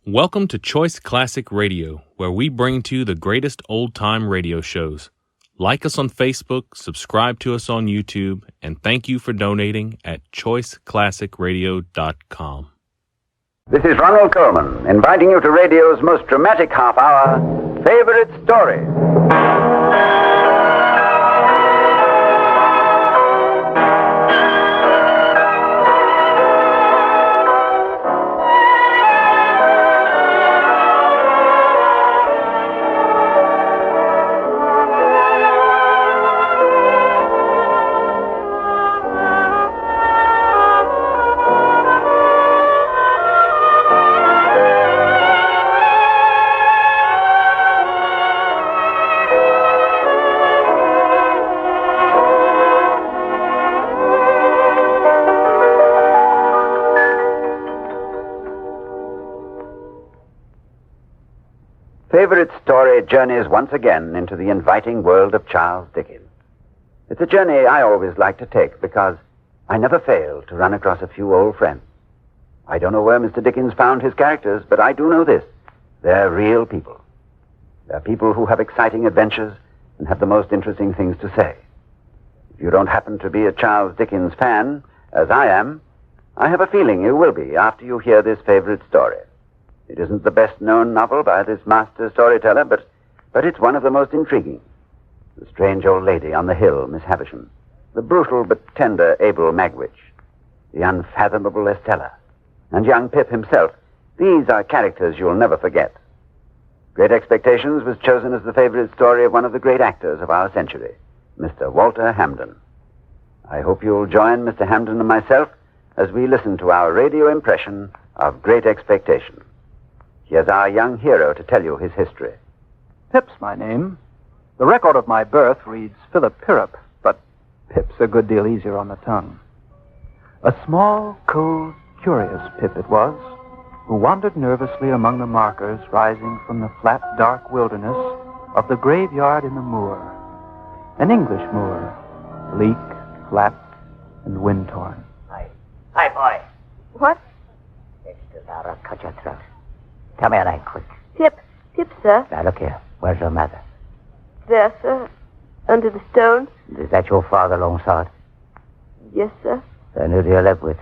Welcome to Choice Classic Radio, where we bring to you the greatest old-time radio shows. Like us on Facebook, subscribe to us on YouTube, and thank you for donating at choiceclassicradio.com. This is Ronald Coleman, inviting you to radio's most dramatic half hour, Favorite Story. Favorite Story journeys once again into the inviting world of Charles Dickens. It's a journey I always like to take because I never fail to run across a few old friends. I don't know where Mr. Dickens found his characters, but I do know this. They're real people. They're people who have exciting adventures and have the most interesting things to say. If you don't happen to be a Charles Dickens fan, as I am, I have a feeling you will be after you hear this favorite story. It isn't the best-known novel by this master storyteller, but it's one of the most intriguing. The strange old lady on the hill, Miss Havisham. The brutal but tender Abel Magwitch. The unfathomable Estella. And young Pip himself. These are characters you'll never forget. Great Expectations was chosen as the favorite story of one of the great actors of our century, Mr. Walter Hampden. I hope you'll join Mr. Hampden and myself as we listen to our radio impression of Great Expectations. Here's our young hero to tell you his history. Pip's my name. The record of my birth reads Philip Pirrup, but Pip's a good deal easier on the tongue. A small, cold, curious Pip it was, who wandered nervously among the markers rising from the flat, dark wilderness of the graveyard in the moor. An English moor, bleak, flat, and wind-torn. Hi, boy. What? It's too loud. I'll cut your throat. Tell me your name, quick. Pip, sir. Now, look here. Where's your mother? There, sir. Under the stone. Is that your father alongside? Yes, sir. Then who do you live with?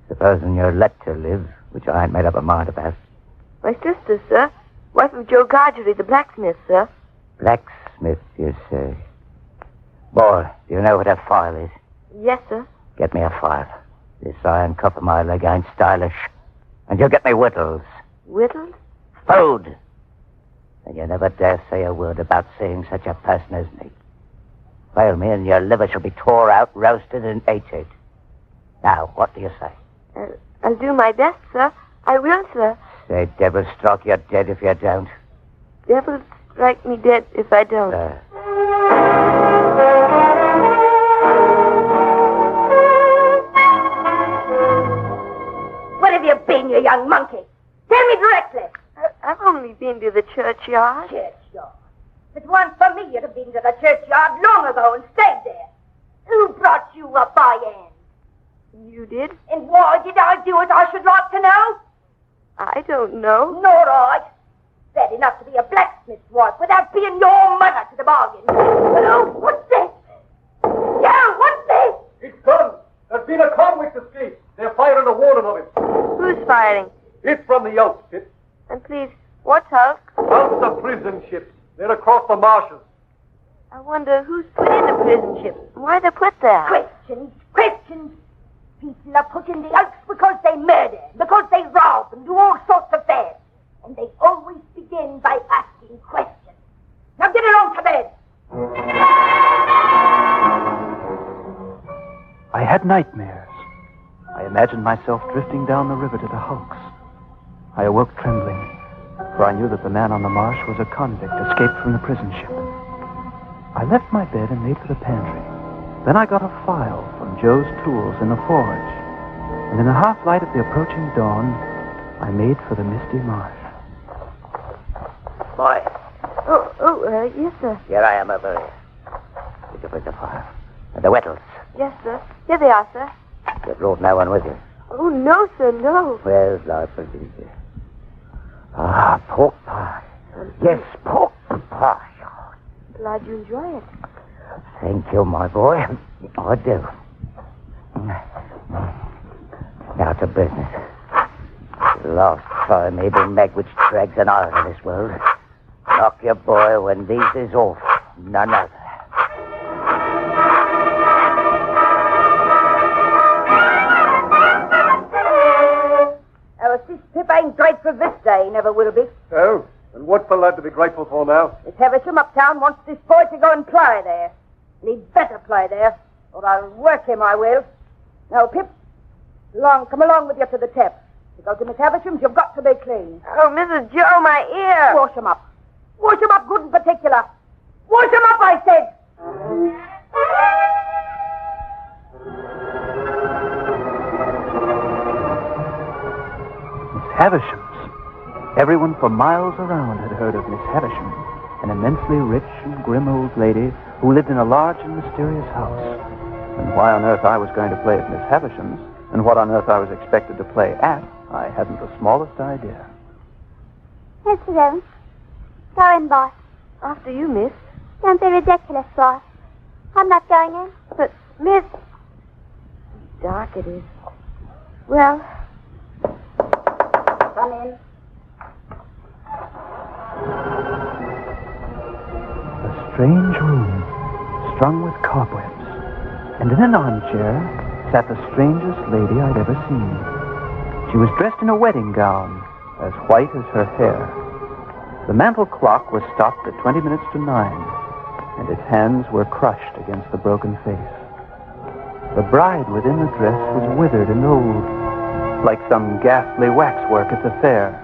Supposing you're let to live, which I ain't made up my mind about. My sister, sir. Wife of Joe Gargery, the blacksmith, sir. Blacksmith, you say? Boy, do you know what a file is? Yes, sir. Get me a file. This iron cuff of my leg ain't stylish. And you'll get me whittles. Whittled? Food. And you never dare say a word about seeing such a person as me. Fail me and your liver shall be tore out, roasted, and ate. Now, what do you say? I'll do my best, sir. I will, sir. Say, devil struck, you're dead if you don't. Devil strike me dead if I don't. Where have you been, you young monkey? Tell me directly. I've only been to the churchyard. Churchyard? If it weren't for me, you'd have been to the churchyard long ago and stayed there. Who brought you up by hand? You did? And why did I do it, I should like to know? I don't know. Nor I. Bad enough to be a blacksmith's wife without being your mother to the bargain. Oh, what's this? Yeah, what's this? It's done. There's been a convict escape. They're firing a warning of it. Who's firing? It's from the outfit. And please, what's out? Out the prison ships. They're across the marshes. I wonder who's put in the prison ship. Why they put there? Questions. People are put in the outs because they murder, because they rob and do all sorts of bad. And they always begin by asking questions. Now get along to bed. I had nightmares. I imagined myself drifting down the river to the hulks. I awoke trembling, for I knew that the man on the marsh was a convict escaped from the prison ship. I left my bed and made for the pantry. Then I got a file from Joe's tools in the forge. And in the half-light of the approaching dawn, I made for the misty marsh. Boy. Yes, sir. Here I am over here. Did you bring the fire? And the whittles? Yes, sir. Here they are, sir. You brought no one with you? Oh, no, sir, no. Well, I believe you. Yes, pork pie. Glad you enjoy it. Thank you, my boy. I do. Now to business. Last time Abel Megwitch drags an iron in this world. Knock your boy when these is off. None other. Our sis Pip ain't grateful this day, never will be. Oh? And what's the lad to be grateful for now? Miss Havisham uptown wants this boy to go and play there. And he'd better play there, or I'll work him, I will. Now, Pip, come along with you to the tap. To go to Miss Havisham's, you've got to be clean. Oh, Mrs. Joe, my ear. Wash 'em up. Wash 'em up good and particular. Wash 'em up, I said. Miss Havisham's. Everyone for miles around had heard of Miss Havisham, an immensely rich and grim old lady who lived in a large and mysterious house. And why on earth I was going to play at Miss Havisham's, and what on earth I was expected to play at, I hadn't the smallest idea. Mr. Jones, go in, boss. After you, miss. Don't be ridiculous, boss. I'm not going in. But, miss... Dark it is. Well... Come in. A strange room, strung with cobwebs, and in an armchair sat the strangest lady I'd ever seen. She was dressed in a wedding gown, as white as her hair. The mantel clock was stopped at 20 minutes to 9, and its hands were crushed against the broken face. The bride within the dress was withered and old, like some ghastly waxwork at the fair.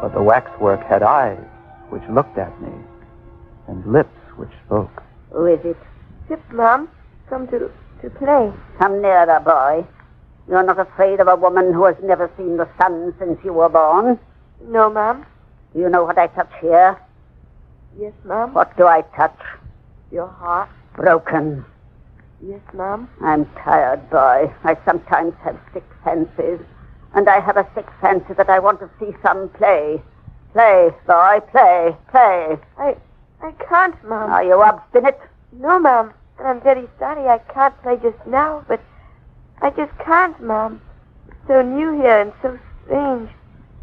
But the waxwork had eyes which looked at me, and lips which spoke. Who is it? Pip, Mom. Come to play. Come nearer, boy. You're not afraid of a woman who has never seen the sun since you were born? No, Mom. Do you know what I touch here? Yes, Mom. What do I touch? Your heart. Broken. Yes, Mom. I'm tired, boy. I sometimes have sick fancies. And I have a sick fancy that I want to see some play. Play, boy, play. I can't, Mom. Are you obstinate? No, Mom. I'm very sorry I can't play just now, but I just can't, Mom. It's so new here and so strange.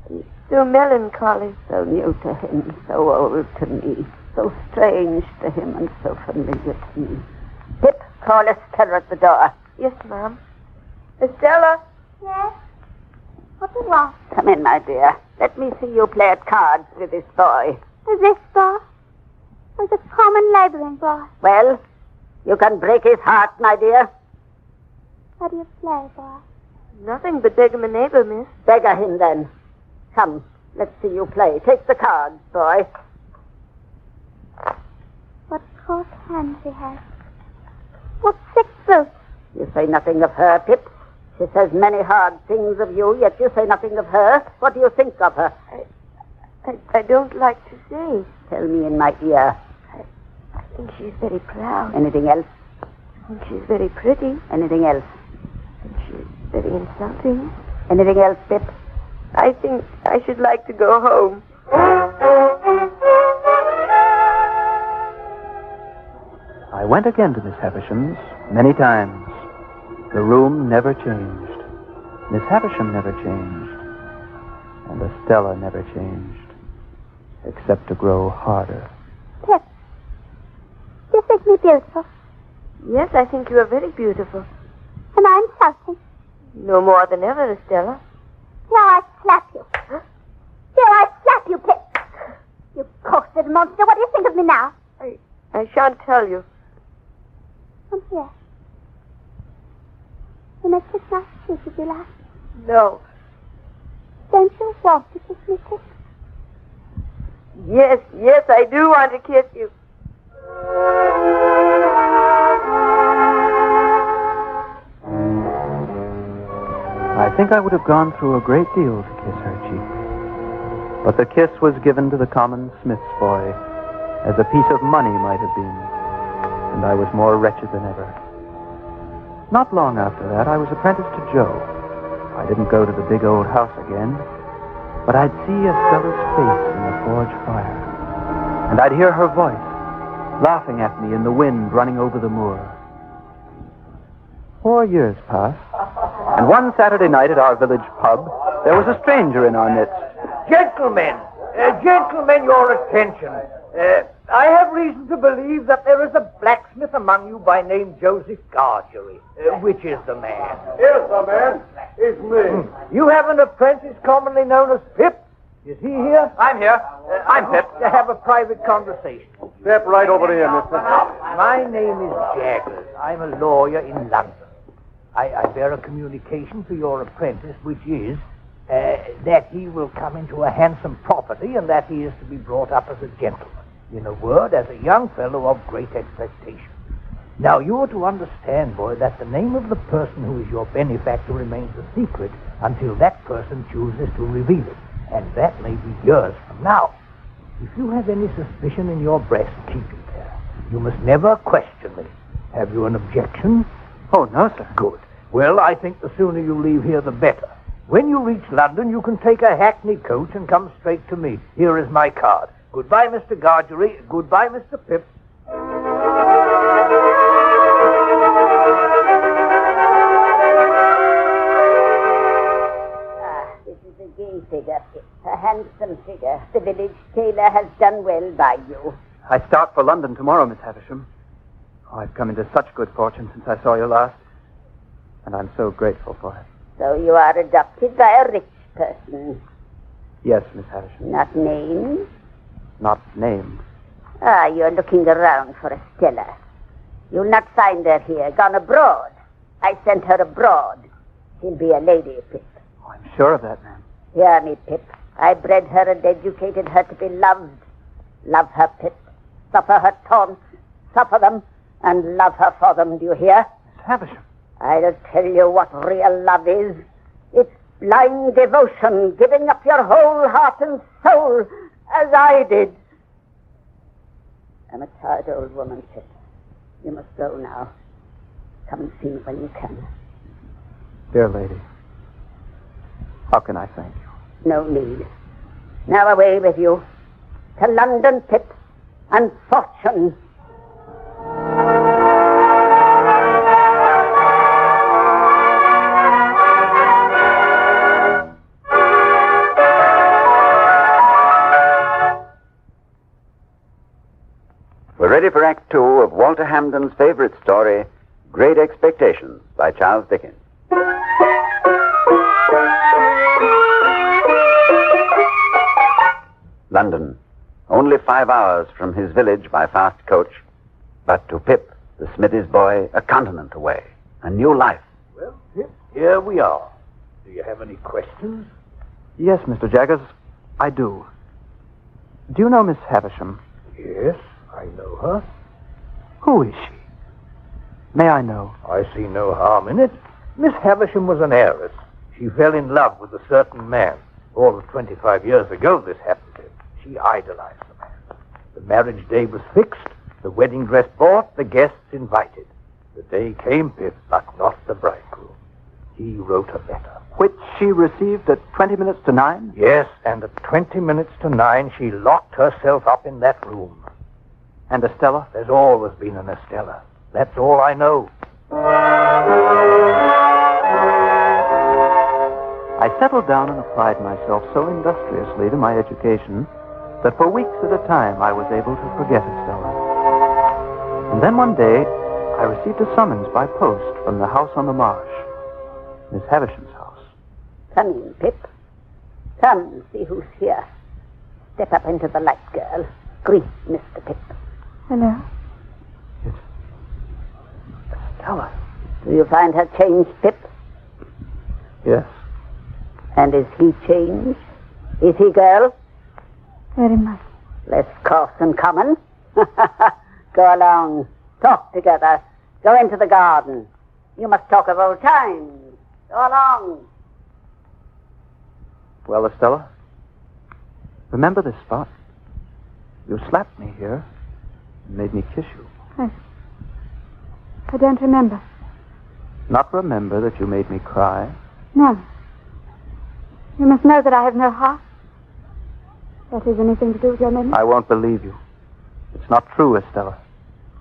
And so melancholy. So new to him, so old to me. So strange to him and so familiar to me. Pip, call Estella at the door. Yes, Mom. Estella? Yes? What do you want? Come in, my dear. Let me see you play at cards with this boy. Who's this, boss? Who's a common laboring boy? Well, you can break his heart, my dear. What do you play, boss? Nothing but beg him a neighbor, miss. Beggar him, then. Come, let's see you play. Take the cards, boy. What coarse hands he has. What thick boots. You say nothing of her, Pip. She says many hard things of you, yet you say nothing of her. What do you think of her? I don't like to say. Tell me in my ear. I think she's very proud. Anything else? I think she's very pretty. Anything else? I think she's very insulting. Anything else, Pip? I think I should like to go home. I went again to Miss Havisham's many times. The room never changed. Miss Havisham never changed. And Estella never changed, except to grow harder. Pip, do you think me beautiful? Yes, I think you are very beautiful. Am I insulting? No more than ever, Estella. Dare I slap you? Dare I slap you, Pip? You coarse little monster, what do you think of me now? I shan't tell you. Come here. You may kiss my cheek if you like. No. Don't you want to kiss me, Pip? Yes, I do want to kiss you. I think I would have gone through a great deal to kiss her cheek. But the kiss was given to the common smith's boy, as a piece of money might have been, and I was more wretched than ever. Not long after that, I was apprenticed to Joe. I didn't go to the big old house again, but I'd see Estella's face in the forge fire. and I'd hear her voice laughing at me in the wind running over the moor. 4 years passed, and one Saturday night at our village pub, there was a stranger in our midst. Gentlemen, your attention. I have reason to believe that there is a blacksmith among you by name Joseph Gargery. Which is the man? Yes, the man. It's me. You have an apprentice commonly known as Pip. Is he here? I'm here. I'm Pip. To have a private conversation. Step right over here, mister. My name is Jaggers. I'm a lawyer in London. I bear a communication for your apprentice, which is that he will come into a handsome property and that he is to be brought up as a gentleman. In a word, as a young fellow of great expectation. Now, you are to understand, boy, that the name of the person who is your benefactor remains a secret until that person chooses to reveal it. And that may be years from now. If you have any suspicion in your breast, keep it there. You must never question me. Have you an objection? Oh, no, sir. Good. Well, I think the sooner you leave here, the better. When you reach London, you can take a hackney coach and come straight to me. Here is my card. Goodbye, Mr. Gargery. Goodbye, Mr. Pip. This is a gay figure, Pip. A handsome figure. The village tailor has done well by you. I start for London tomorrow, Miss Havisham. Oh, I've come into such good fortune since I saw you last, and I'm so grateful for it. So you are adopted by a rich person. Yes, Miss Havisham. Not named? Not named. Ah, you're looking around for Estella. You'll not find her here. Gone abroad. I sent her abroad. She'll be a lady, Pip. Oh, I'm sure of that, ma'am. Hear me, Pip. I bred her and educated her to be loved. Love her, Pip. Suffer her taunts. Suffer them. And love her for them. Do you hear? Miss Havisham. I'll tell you what real love is. It's blind devotion, giving up your whole heart and soul, as I did. I'm a tired old woman, Pip. You must go now. Come and see me when you can. Dear lady, how can I thank you? No need. Now away with you. To London, Pip, and fortune. We're ready for Act Two of Walter Hamden's favorite story, Great Expectations, by Charles Dickens. London, only 5 hours from his village by fast coach, but to Pip, the smithy's boy, a continent away, a new life. Well, Pip, here we are. Do you have any questions? Yes, Mr. Jaggers, I do. Do you know Miss Havisham? Yes, I know her. Who is she? May I know? I see no harm in it. Miss Havisham was an heiress. She fell in love with a certain man. All of 25 years ago this happened. She idolized the man. The marriage day was fixed, the wedding dress bought, the guests invited. The day came, Pip, but not the bridegroom. He wrote a letter. Which she received at 20 minutes to 9? Yes, and at 20 minutes to 9, she locked herself up in that room. And Estella? There's always been an Estella. That's all I know. I settled down and applied myself so industriously to my education that for weeks at a time I was able to forget Estella. And then one day, I received a summons by post from the house on the marsh, Miss Havisham's house. Come in, Pip. Come and see who's here. Step up into the light, girl. Greet Mr. Pip. Hello. It's Estella. Do you find her changed, Pip? Yes. And is he changed? Is he, girl? Very much. Less coarse and common. Go along. Talk together. Go into the garden. You must talk of old times. Go along. Well, Estella, remember this spot? You slapped me here and made me kiss you. I don't remember. Not remember that you made me cry? No. You must know that I have no heart. That has anything to do with your memory? I won't believe you. It's not true, Estella.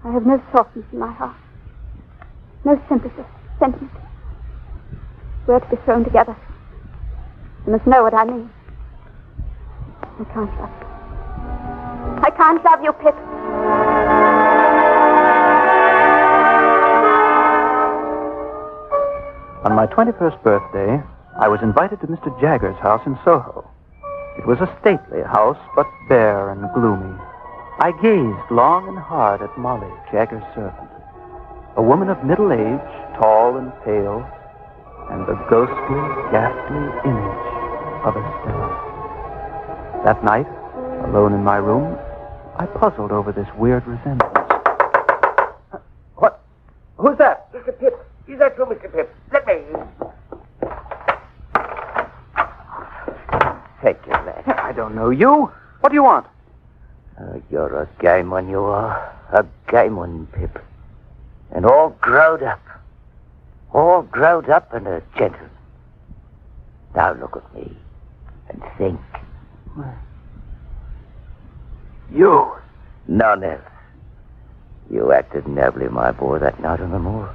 I have no softness in my heart. No sympathy, sentiment. We're to be thrown together. You must know what I mean. I can't love you. I can't love you, Pip. On my 21st birthday, I was invited to Mr. Jagger's house in Soho. It was a stately house, but bare and gloomy. I gazed long and hard at Molly, Jagger's servant, a woman of middle age, tall and pale, and the ghostly, ghastly image of Estella. That night, alone in my room, I puzzled over this weird resemblance. What? Who's that? Mr. Pip. Is that true, Mr. Pip? Let me. Take your lad. I don't know you. What do you want? You're a game one, you are. A game one, Pip. And all growed up. All growed up and a gentleman. Now look at me and think. You? None else. You acted nobly, my boy, that night on the moor.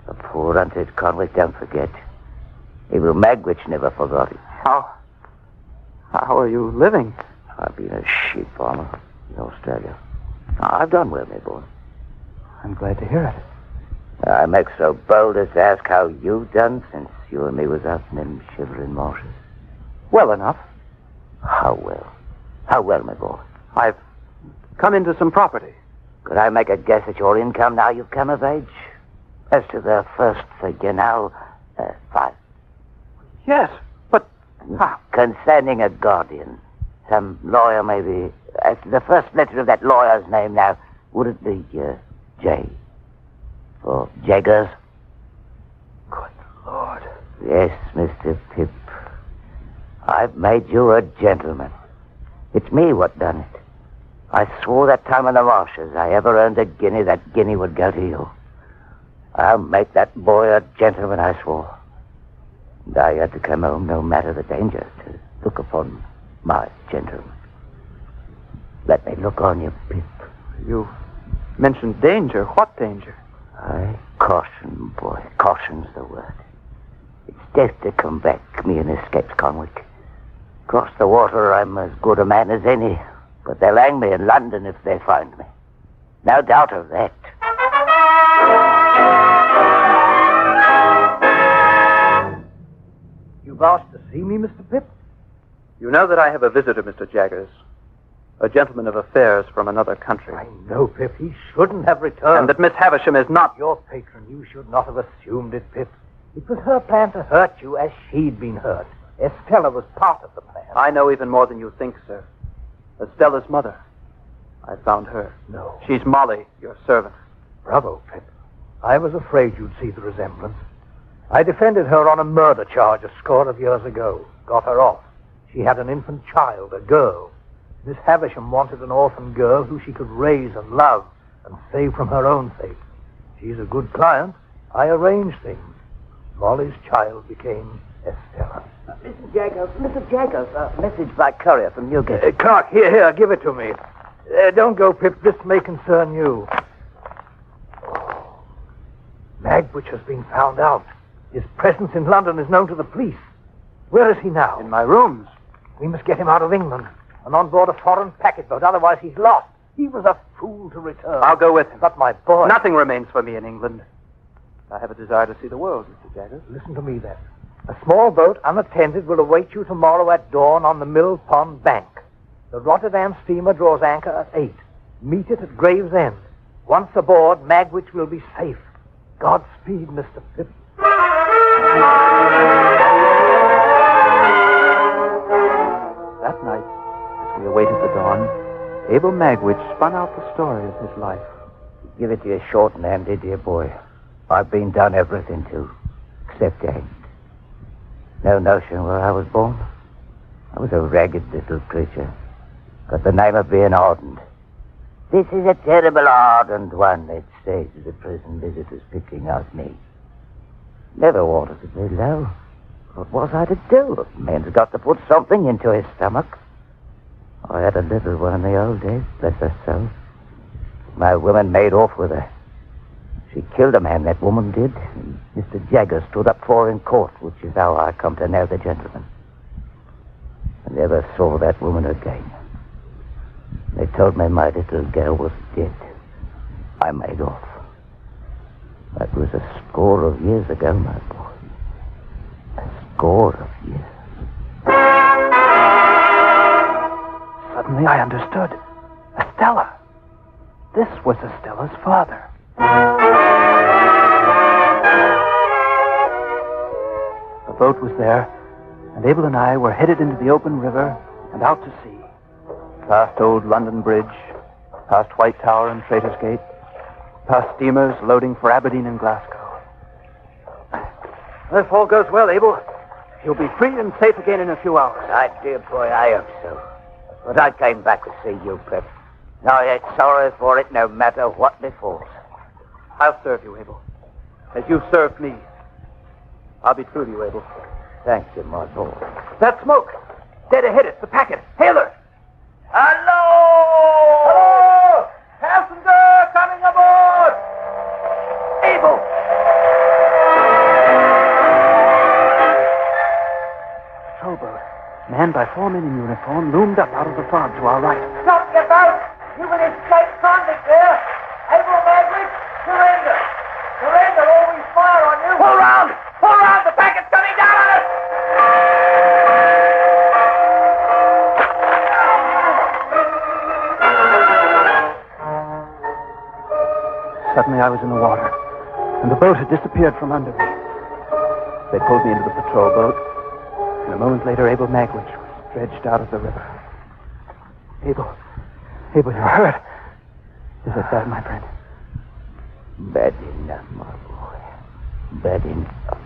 The poor hunted convict don't forget. Even Magwitch never forgot it. How are you living? I've been a sheep farmer in Australia. I've done well, my boy. I'm glad to hear it. I make so bold as to ask how you done since you and me was out in them shivering marshes. Well enough. How well? How well, my boy? I've come into some property. Could I make a guess at your income now you've come of age? As to the first figure now, 5. Yes, but... Concerning a guardian. Some lawyer, maybe. As to the first letter of that lawyer's name now, would it be J? For Jaggers? Good Lord. Yes, Mr. Pip. I've made you a gentleman. It's me what done it. I swore that time in the marshes I ever earned a guinea, that guinea would go to you. I'll make that boy a gentleman, I swore. And I had to come home, no matter the danger, to look upon my gentleman. Let me look on you, Pip. You mentioned danger. What danger? Aye, caution, boy. Caution's the word. It's death to come back, me and escapes convict. Across the water, I'm as good a man as any, but they'll hang me in London if they find me. No doubt of that. You've asked to see me, Mr. Pip? You know that I have a visitor, Mr. Jaggers. A gentleman of affairs from another country. I know, Pip. He shouldn't have returned. And that Miss Havisham is not... Your patron. You should not have assumed it, Pip. It was her plan to hurt you as she'd been hurt. Estella was part of the plan. I know even more than you think, sir. Estella's mother. I found her. No. She's Molly, your servant. Bravo, Pip. I was afraid you'd see the resemblance. I defended her on a murder charge a score of years ago. Got her off. She had an infant child, a girl. Miss Havisham wanted an orphan girl who she could raise and love and save from her own fate. She's a good client. I arranged things. Molly's child became Estella. Mr. Jaggers, a message by courier from Newgate. Clark, here, give it to me. Don't go, Pip. This may concern you. Magwitch has been found out. His presence in London is known to the police. Where is he now? In my rooms. We must get him out of England and on board a foreign packet boat. Otherwise, he's lost. He was a fool to return. I'll go with him. But my boy... Nothing remains for me in England. I have a desire to see the world, Mr. Jaggers. Listen to me, then. A small boat, unattended, will await you tomorrow at dawn on the Mill Pond Bank. The Rotterdam steamer draws anchor at 8. Meet it at Gravesend. Once aboard, Magwitch will be safe. Godspeed, Mr. Pip. That night, as we awaited the dawn, Abel Magwitch spun out the story of his life. Give it to you short and empty, dear boy. I've been done everything too, except hanged. No notion where I was born. I was a ragged little creature. Got the name of being ardent. This is a terrible ardent one that stays as the prison visitors picking out me. Never wanted to be low. What was I to do? A man's got to put something into his stomach. I had a little one in the old days, bless her soul. My woman made off with her. She killed a man, that woman did. And Mr. Jagger stood up for her in court, which is how I come to know the gentleman. I never saw that woman again. They told me my little girl was dead. I made off. That was a score of years ago, my boy. A score of years. Suddenly I understood. Estella. This was Estella's father. The boat was there, and Abel and I were headed into the open river and out to sea. Past old London Bridge, past White Tower and Traitor's Gate, past steamers loading for Aberdeen and Glasgow. If all goes well, Abel, you'll be free and safe again in a few hours. My dear boy, I hope so. But I came back to see you, Pip. And I had sorrow for it no matter what befalls. I'll serve you, Abel, as you've served me. I'll be true to you, Abel. Thank you, my boy. That smoke! Dead ahead, it's the packet. Hail her! Hello! Hello! Passenger coming aboard! Abel! Patrol boat, manned by 4 men in uniform, loomed up out of the fog to our right. Stop your boat! You will escape convict there! Able Maverick, surrender! Surrender or we fire on you! Pull round! Pull round! The packet's coming down on us! Suddenly I was in the water, and the boat had disappeared from under me. They pulled me into the patrol boat, and a moment later Abel Magwitch was dredged out of the river. Abel, you're hurt. Is it bad, my friend? Bad enough, my boy. Bad enough.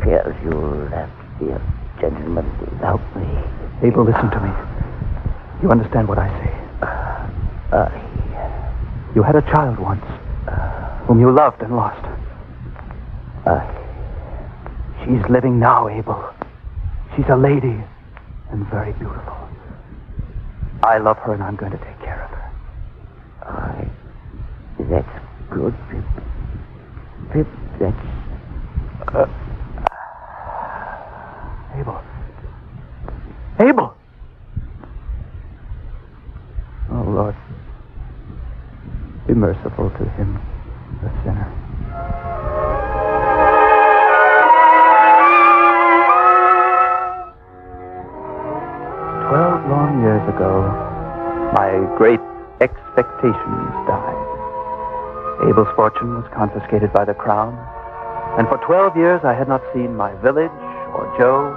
Fears you'll have to be a gentleman without me. Abel, listen to me. You understand what I say? You had a child once, whom you loved and lost. She's living now, Abel. She's a lady and very beautiful. I love her and I'm going to take care of her. That's good, Pip. Pip, that's... Abel! Oh, Lord, be merciful to him, the sinner. Long years ago, my great expectations died. Abel's fortune was confiscated by the crown, and for 12 years I had not seen my village, or Joe,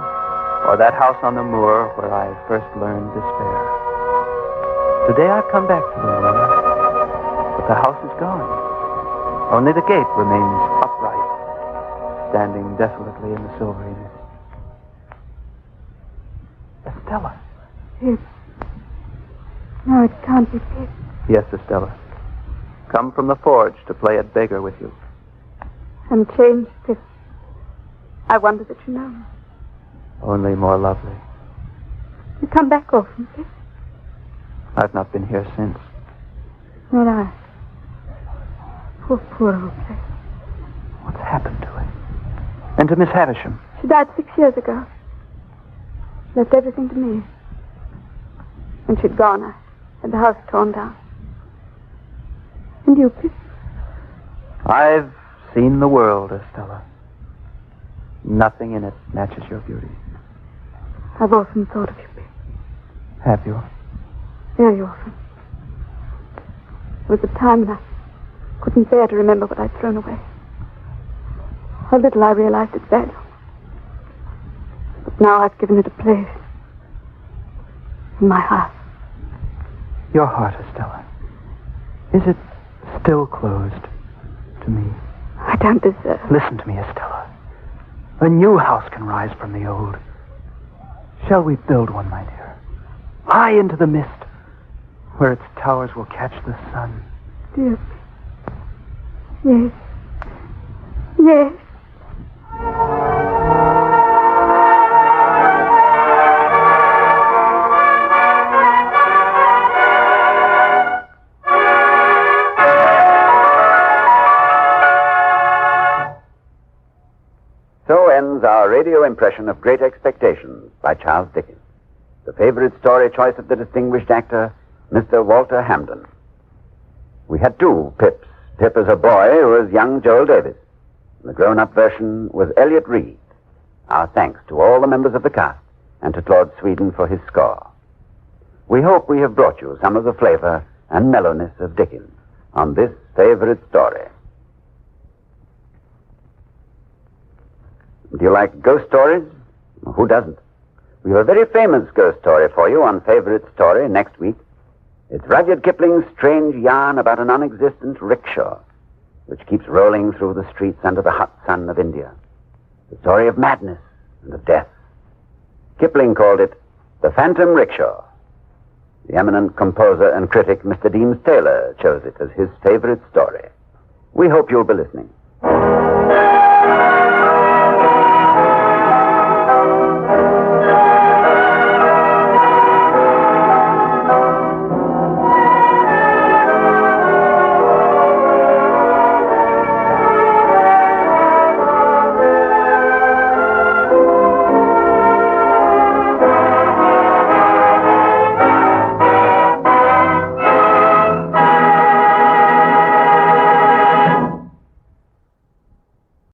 or that house on the moor where I first learned despair. Today I've come back to the moor, but the house is gone. Only the gate remains upright, standing desolately in the silvery mist. Estella. Pip. No, it can't be Pip. Yes, Estella. Come from the forge to play at beggar with you. I'm changed, Pip. I wonder that you know me. Only more lovely. You come back often, Pip? I've not been here since. Nor I. Poor old place. What's happened to it? And to Miss Havisham? She died 6 years ago. She left everything to me. When she'd gone, I had the house torn down. And you, Pip? I've seen the world, Estella. Nothing in it matches your beauty. I've often thought of you, Pip. Have you? Very often. There was a time when I couldn't bear to remember what I'd thrown away. How little I realized its value. But now I've given it a place in my heart. Your heart, Estella. Is it still closed to me? I don't deserve. Listen to me, Estella. A new house can rise from the old. Shall we build one, my dear? High into the mist, where its towers will catch the sun. Dear. Yes. Yes. impression of Great Expectations by Charles Dickens. The favorite story choice of the distinguished actor, Mr. Walter Hamden. We had two Pips. Pip as a boy who was young Joel Davis. The grown-up version was Elliot Reed. Our thanks to all the members of the cast and to Claude Sweden for his score. We hope we have brought you some of the flavor and mellowness of Dickens on this favorite story. Do you like ghost stories? Who doesn't? We have a very famous ghost story for you on Favorite Story next week. It's Rudyard Kipling's strange yarn about a non-existent rickshaw, which keeps rolling through the streets under the hot sun of India. The story of madness and of death. Kipling called it The Phantom Rickshaw. The eminent composer and critic, Mr. Deems Taylor, chose it as his favorite story. We hope you'll be listening.